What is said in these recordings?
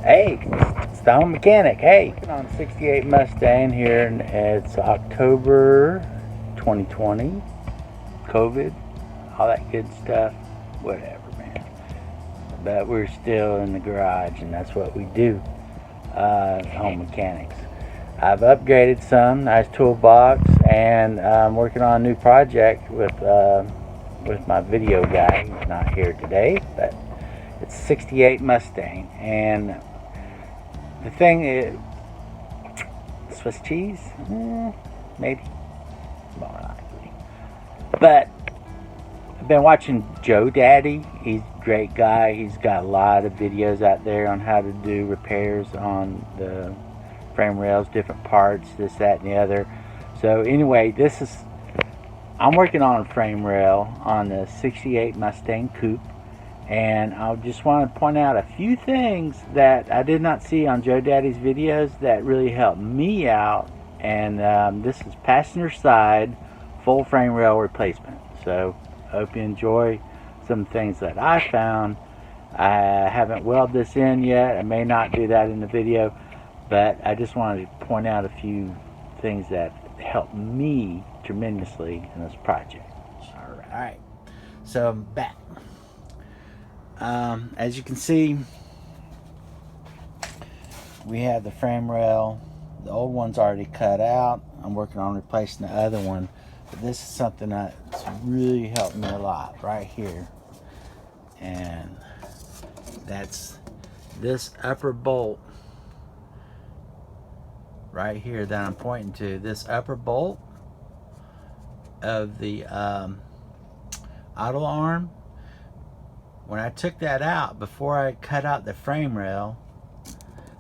Hey, it's the home mechanic. Hey, on 68 Mustang here, and it's October 2020. COVID, all that good stuff, whatever, man. But we're still in the garage, and that's what we do. Home mechanics. I've upgraded some, nice toolbox, and I'm working on a new project with my video guy. He's not here today, but it's 68 Mustang, and the thing is, Swiss cheese, maybe, more likely. But I've been watching Joe Daddy. He's a great guy. He's got a lot of videos out there on how to do repairs on the frame rails, different parts, this, that, and the other. So anyway, I'm working on a frame rail on the 68 Mustang Coupe. And I just want to point out a few things that I did not see on Joe Daddy's videos that really helped me out. And this is passenger side full frame rail replacement. So I hope you enjoy some things that I found. I haven't welded this in yet. I may not do that in the video, but I just wanted to point out a few things that helped me tremendously in this project. All right, so I'm back. As you can see, we have the frame rail. The old one's already cut out. I'm working on replacing the other one, but this is something that's really helped me a lot right here, and that's this upper bolt right here that I'm pointing to. This upper bolt of the idle arm. When I took that out, before I cut out the frame rail,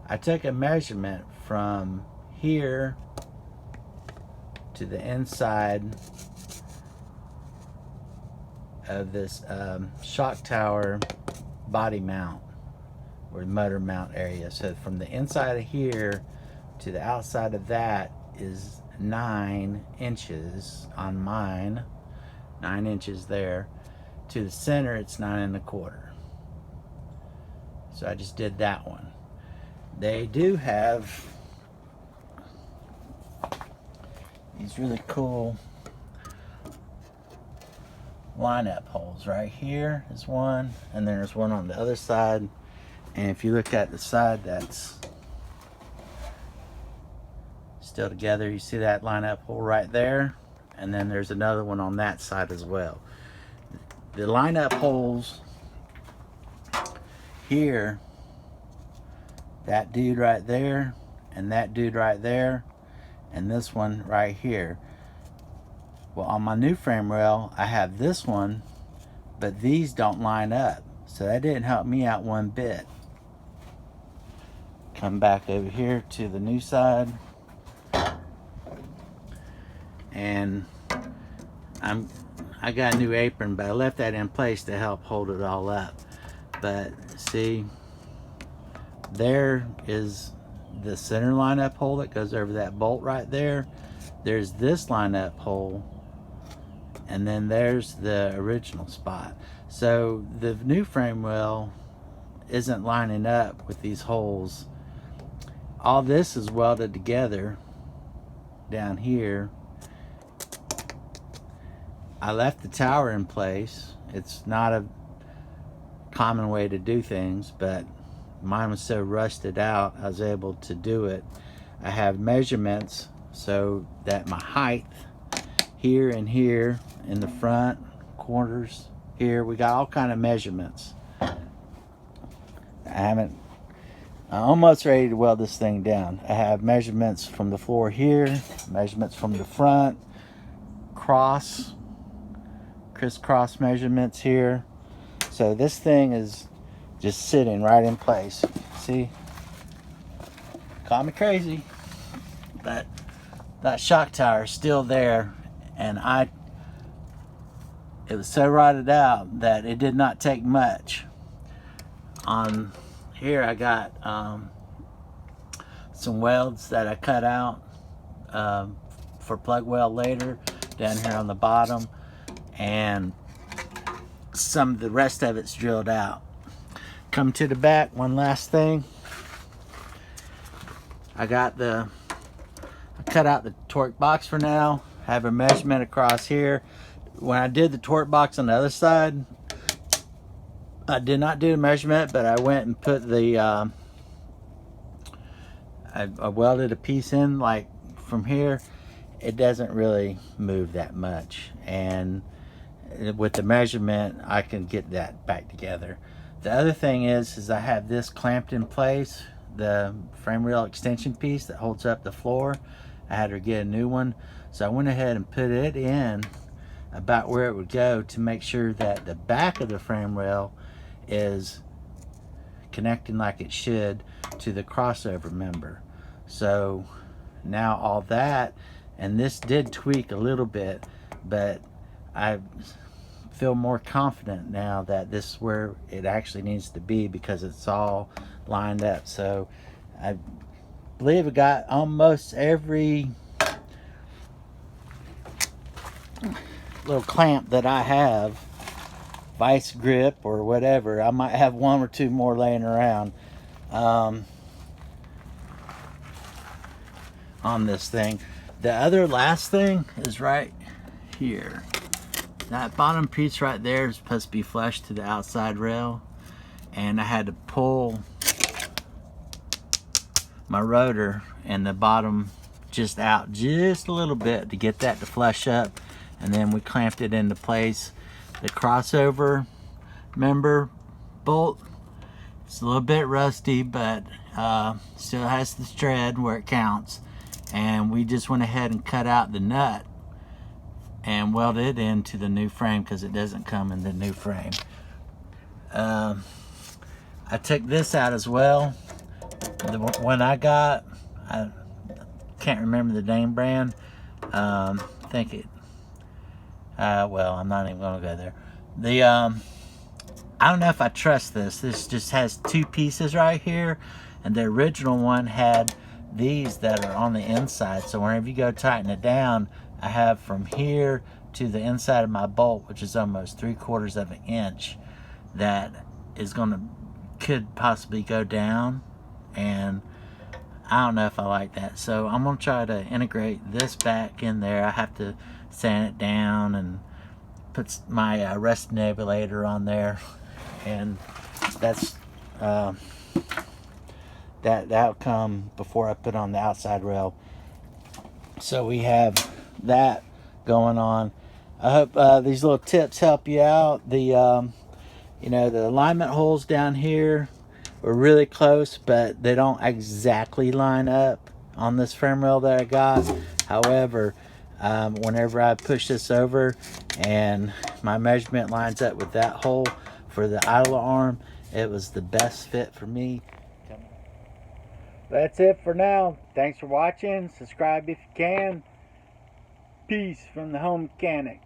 I took a measurement from here to the inside of this shock tower body mount, or motor mount area. So from the inside of here to the outside of that is 9 inches on mine, 9 inches there. To the center, it's 9 1/4. So I just did that one. They do have these really cool lineup holes. Right here is one, and then there's one on the other side. And if you look at the side that's still together, you see that lineup hole right there, and then there's another one on that side as well. The lineup holes here, that dude right there, and that dude right there, and this one right here. Well, on my new frame rail, I have this one, but these don't line up. So that didn't help me out one bit. Come back over here to the new side. And I got a new apron, but I left that in place to help hold it all up. But see, there is the center lineup hole that goes over that bolt right there. There's this lineup hole, and then there's the original spot. So the new frame rail isn't lining up with these holes. All this is welded together down here. I left the tower in place. It's not a common way to do things, but mine was so rusted out, I was able to do it. I have measurements so that my height here and here in the front quarters here, we got all kind of measurements. I'm almost ready to weld this thing down. I have measurements from the floor here, measurements from the front, crisscross measurements here. So this thing is just sitting right in place. See? Call me crazy, but that shock tower is still there, and it was so rotted out that it did not take much. On here I got some welds that I cut out for plug weld later down here on the bottom, and the rest of it's drilled out. Come to the back, one last thing. I cut out the torque box for now. Have a measurement across here. When I did the torque box on the other side, I did not do a measurement, but I went and put the I welded a piece in, like from here. It doesn't really move that much, and with the measurement I can get that back together. The other thing is I have this clamped in place, the frame rail extension piece that holds up the floor. I had her get a new one, so I went ahead and put it in about where it would go to make sure that the back of the frame rail is connecting like it should to the crossover member. So now all that, and this did tweak a little bit, but I feel more confident now that this is where it actually needs to be because it's all lined up. So I believe it got almost every little clamp that I have, vice grip or whatever. I might have one or two more laying around on this thing. The other last thing is right here. That bottom piece right there is supposed to be flush to the outside rail, and I had to pull my rotor and the bottom just out just a little bit to get that to flush up, and then we clamped it into place. The crossover member bolt, it's a little bit rusty, but still has the thread where it counts, and we just went ahead and cut out the nut and welded it into the new frame because it doesn't come in the new frame. I took this out as well. The one I got, I can't remember the name brand. I think it, well, I'm not even gonna go there. The I don't know if I trust this. This just has two pieces right here, and the original one had these that are on the inside. So whenever you go tighten it down, I have from here to the inside of my bolt, which is almost 3/4 of an inch, that is could possibly go down, and I don't know if I like that. So I'm gonna try to integrate this back in there. I have to sand it down and put my rest nebulator on there, and that's that'll come before I put on the outside rail. So we have that going on. I hope these little tips help you out. The you know, the alignment holes down here were really close, but they don't exactly line up on this frame rail that I got. However, whenever I push this over and my measurement lines up with that hole for the idler arm, it was the best fit for me. That's it for now. Thanks for watching. Subscribe if you can. Peace from the home mechanic.